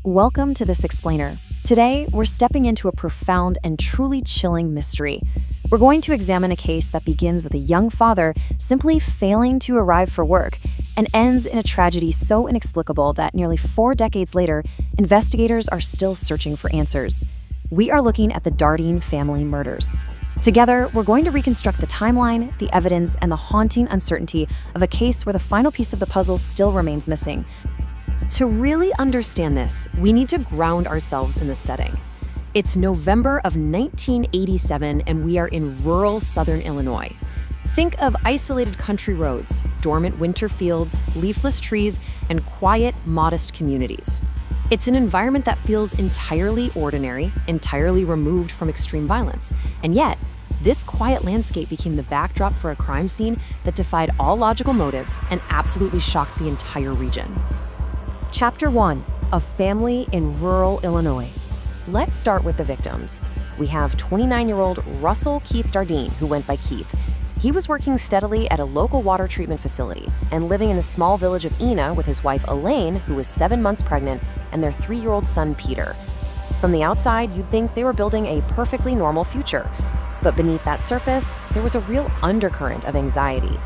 Welcome to This Explainer. Today, we're stepping into a profound and truly chilling mystery. We're going to examine a case that begins with a young father simply failing to arrive for work and ends in a tragedy so inexplicable that nearly 4 decades later, investigators are still searching for answers. We are looking at the Dardeen family murders. Together, we're going to reconstruct the timeline, the evidence, and the haunting uncertainty of a case where the final piece of the puzzle still remains missing. To really understand this, we need to ground ourselves in the setting. It's November of 1987, and we are in rural southern Illinois. Think of isolated country roads, dormant winter fields, leafless trees, and quiet, modest communities. It's an environment that feels entirely ordinary, entirely removed from extreme violence. And yet, this quiet landscape became the backdrop for a crime scene that defied all logical motives and absolutely shocked the entire region. Chapter 1. A family in rural Illinois. Let's start with the victims. We have 29-year-old Russell Keith Dardeen, who went by Keith. He was working steadily at a local water treatment facility and living in the small village of Ena with his wife Elaine, who was 7 months pregnant, and their 3-year-old son Peter. From the outside, you'd think they were building a perfectly normal future. But beneath that surface, there was a real undercurrent of anxiety.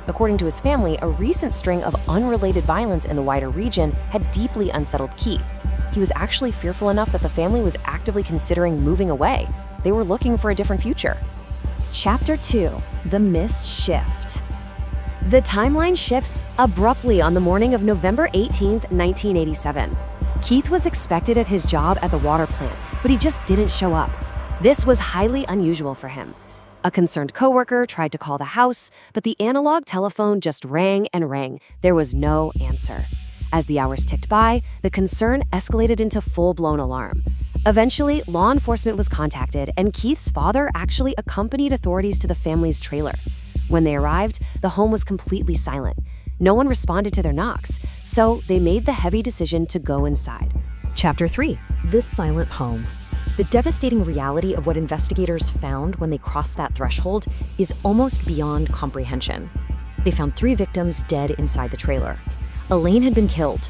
According to his family, a recent string of unrelated violence in the wider region had deeply unsettled Keith. He was actually fearful enough that the family was actively considering moving away. They were looking for a different future. Chapter 2. The Missed Shift. The timeline shifts abruptly on the morning of November 18, 1987. Keith was expected at his job at the water plant, but he just didn't show up. This was highly unusual for him. A concerned coworker tried to call the house, but the analog telephone just rang and rang. There was no answer. As the hours ticked by, the concern escalated into full-blown alarm. Eventually, law enforcement was contacted, and Keith's father actually accompanied authorities to the family's trailer. When they arrived, the home was completely silent. No one responded to their knocks, so they made the heavy decision to go inside. Chapter 3. The Silent Home. The devastating reality of what investigators found when they crossed that threshold is almost beyond comprehension. They found 3 victims dead inside the trailer. Elaine had been killed.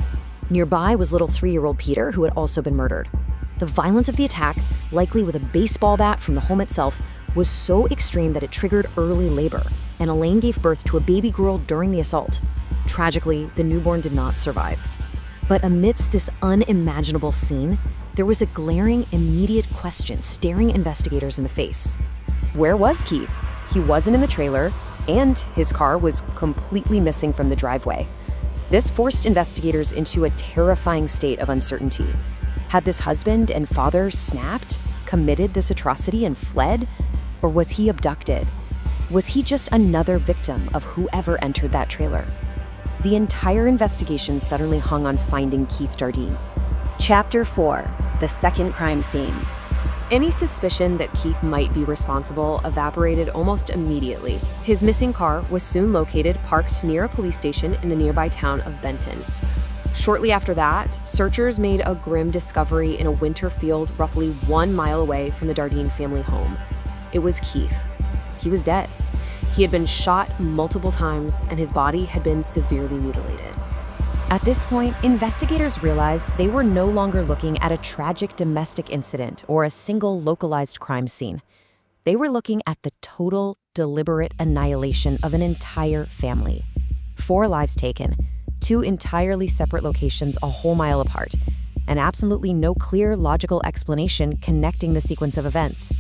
Nearby was little 3-year-old Peter, who had also been murdered. The violence of the attack, likely with a baseball bat from the home itself, was so extreme that it triggered early labor, and Elaine gave birth to a baby girl during the assault. Tragically, the newborn did not survive. But amidst this unimaginable scene, there was a glaring, immediate question staring investigators in the face. Where was Keith? He wasn't in the trailer, and his car was completely missing from the driveway. This forced investigators into a terrifying state of uncertainty. Had this husband and father snapped, committed this atrocity, and fled? Or was he abducted? Was he just another victim of whoever entered that trailer? The entire investigation suddenly hung on finding Keith Dardeen. Chapter 4. The Second Crime Scene. Any suspicion that Keith might be responsible evaporated almost immediately. His missing car was soon located parked near a police station in the nearby town of Benton. Shortly after that, searchers made a grim discovery in a winter field roughly 1 mile away from the Dardeen family home. It was Keith. He was dead. He had been shot multiple times, and his body had been severely mutilated. At this point, investigators realized they were no longer looking at a tragic domestic incident or a single localized crime scene. They were looking at the total, deliberate annihilation of an entire family. 4 lives taken, 2 entirely separate locations a whole mile apart, and absolutely no clear, logical explanation connecting the sequence of events.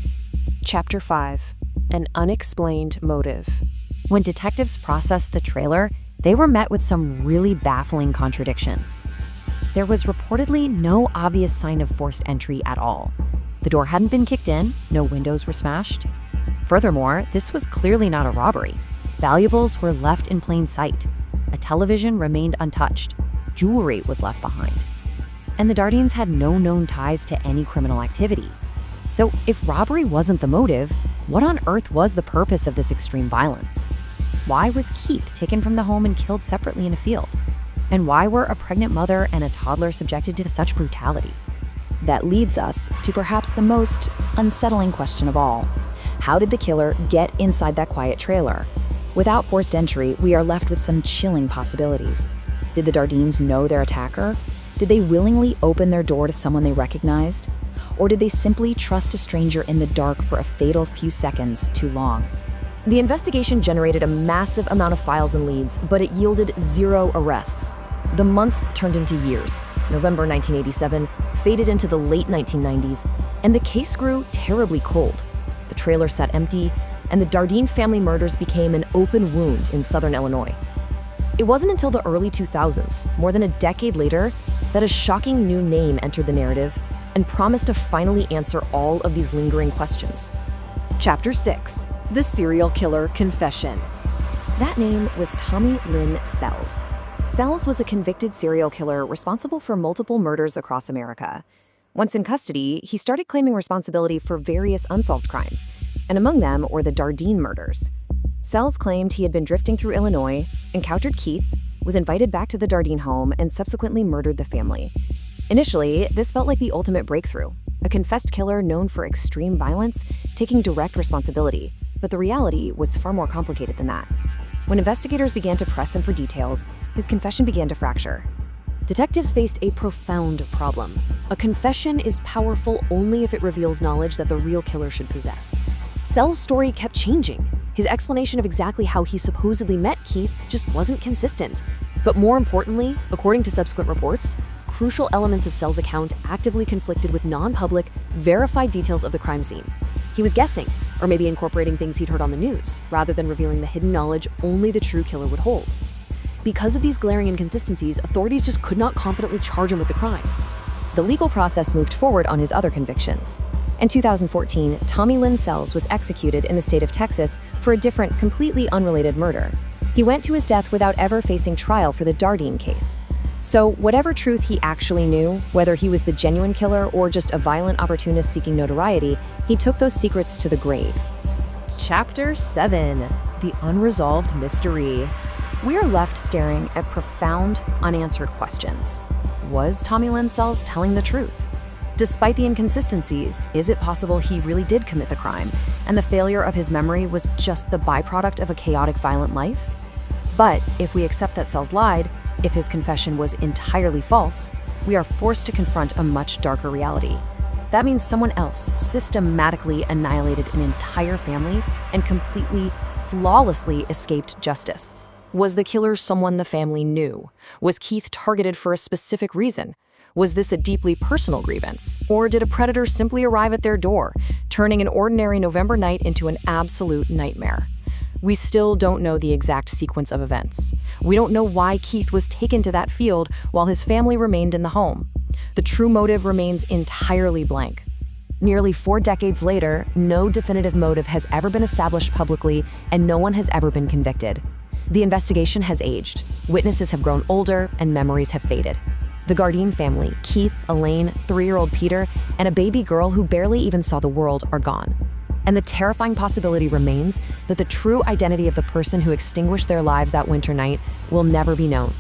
Chapter 5. An Unexplained Motive. When detectives processed the trailer, they were met with some really baffling contradictions. There was reportedly no obvious sign of forced entry at all. The door hadn't been kicked in, no windows were smashed. Furthermore, this was clearly not a robbery. Valuables were left in plain sight. A television remained untouched. Jewelry was left behind. And the Dardeens had no known ties to any criminal activity. So if robbery wasn't the motive, what on earth was the purpose of this extreme violence? Why was Keith taken from the home and killed separately in a field? And why were a pregnant mother and a toddler subjected to such brutality? That leads us to perhaps the most unsettling question of all. How did the killer get inside that quiet trailer? Without forced entry, we are left with some chilling possibilities. Did the Dardeens know their attacker? Did they willingly open their door to someone they recognized? Or did they simply trust a stranger in the dark for a fatal few seconds too long? The investigation generated a massive amount of files and leads, but it yielded 0 arrests. The months turned into years. November 1987 faded into the late 1990s, and the case grew terribly cold. The trailer sat empty, and the Dardeen family murders became an open wound in southern Illinois. It wasn't until the early 2000s, more than a decade later, that a shocking new name entered the narrative and promised to finally answer all of these lingering questions. Chapter 6: The Serial Killer Confession. That name was Tommy Lynn Sells. Sells was a convicted serial killer responsible for multiple murders across America. Once in custody, he started claiming responsibility for various unsolved crimes, and among them were the Dardeen murders. Sells claimed he had been drifting through Illinois, encountered Keith, was invited back to the Dardeen home, and subsequently murdered the family. Initially, this felt like the ultimate breakthrough, a confessed killer known for extreme violence, taking direct responsibility. But the reality was far more complicated than that. When investigators began to press him for details, his confession began to fracture. Detectives faced a profound problem. A confession is powerful only if it reveals knowledge that the real killer should possess. Sells' story kept changing. His explanation of exactly how he supposedly met Keith just wasn't consistent. But more importantly, according to subsequent reports, crucial elements of Sells' account actively conflicted with non-public, verified details of the crime scene. He was guessing, or maybe incorporating things he'd heard on the news, rather than revealing the hidden knowledge only the true killer would hold. Because of these glaring inconsistencies, authorities just could not confidently charge him with the crime. The legal process moved forward on his other convictions. In 2014, Tommy Lynn Sells was executed in the state of Texas for a different, completely unrelated murder. He went to his death without ever facing trial for the Dardeen case. So whatever truth he actually knew, whether he was the genuine killer or just a violent opportunist seeking notoriety, he took those secrets to the grave. Chapter 7: The Unresolved Mystery. We are left staring at profound, unanswered questions. Was Tommy Lynn Sells telling the truth? Despite the inconsistencies, is it possible he really did commit the crime, and the failure of his memory was just the byproduct of a chaotic, violent life? But if we accept that Sells lied, if his confession was entirely false, we are forced to confront a much darker reality. That means someone else systematically annihilated an entire family and completely, flawlessly escaped justice. Was the killer someone the family knew? Was Keith targeted for a specific reason? Was this a deeply personal grievance? Or did a predator simply arrive at their door, turning an ordinary November night into an absolute nightmare? We still don't know the exact sequence of events. We don't know why Keith was taken to that field while his family remained in the home. The true motive remains entirely blank. Nearly 4 decades later, no definitive motive has ever been established publicly, and no one has ever been convicted. The investigation has aged, witnesses have grown older, and memories have faded. The Dardeen family, Keith, Elaine, 3-year-old Peter, and a baby girl who barely even saw the world are gone. And the terrifying possibility remains that the true identity of the person who extinguished their lives that winter night will never be known.